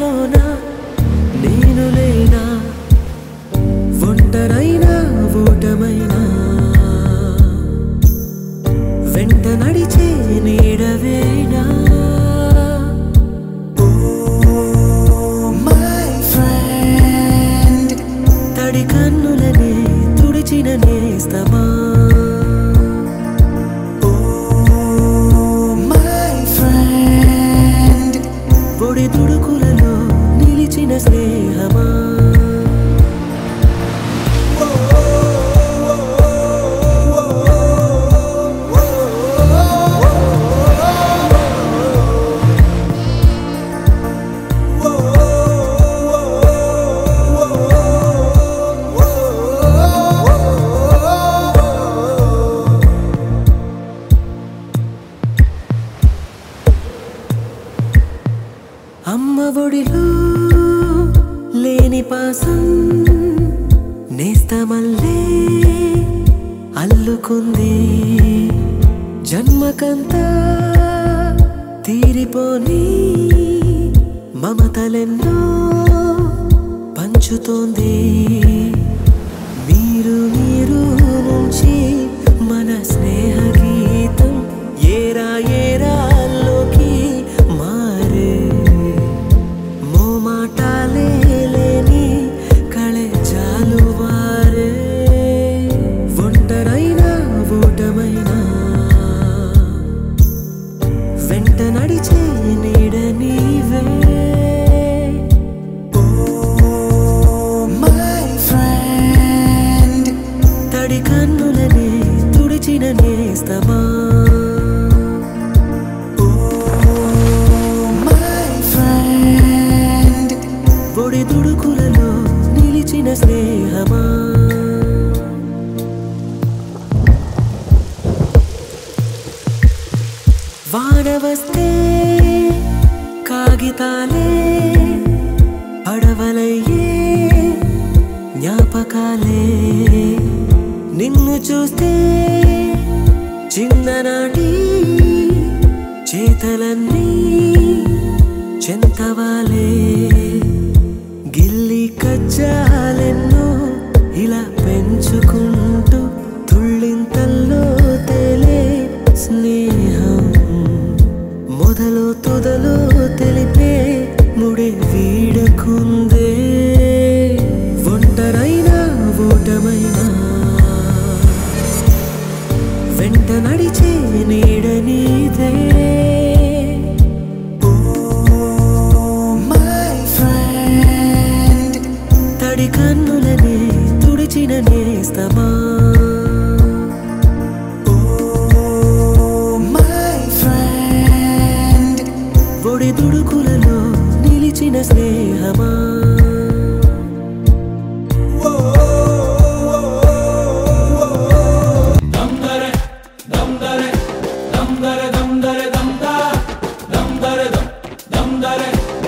కలలోనా నేను లేనా ఒంటరైనా ఓటమైనా వెంట నడిచే నీడవేనా తడి కన్నులనే తుడిచిన నేస్తమా పొడి తుడుకులలో నిలిచిన స్నేహమా అమ్మ ఒడిలో లేని పాసం నేస్తమల్లే అల్లుకుంది జన్మకంతా తీరిపోని మమతలెన్నో పంచుతోంది మీరు మీరు నుంచి మన స్నేహ గీతం ఏరా ఏరాల్లోకి మారే మోమాటాలే లేని కళే జాలువారే ఒంటరైనా ఓటమైనా వెంట నడిచే నీడ నీవే తడి కన్నులనే తుడిచిన నేస్తమా పొడి తుడుకులలో నిలిచిన స్నేహమా వాన వస్తే కాగితాలే పడవలయ్యే జ్ఞాపకాలే నిన్ను చూస్తే చిన్ననాటి చేతలన్నీ చెంతవాలే గిల్లి కజ్జాలెన్నో ఇలా పెంచుకుంటూ తుళ్ళింతల్లో తేలే స్నేహం మొదలు తొదలు తెలిపే ముడి వీడకుందే ఒంటరైనా ఓటమైనా వెంట నడిచే నీడ నీదే తడి కన్నులనే తుడిచిన నేస్తమా పొడి తుడుకులలో నిలిచిన స్నేహమా dum dare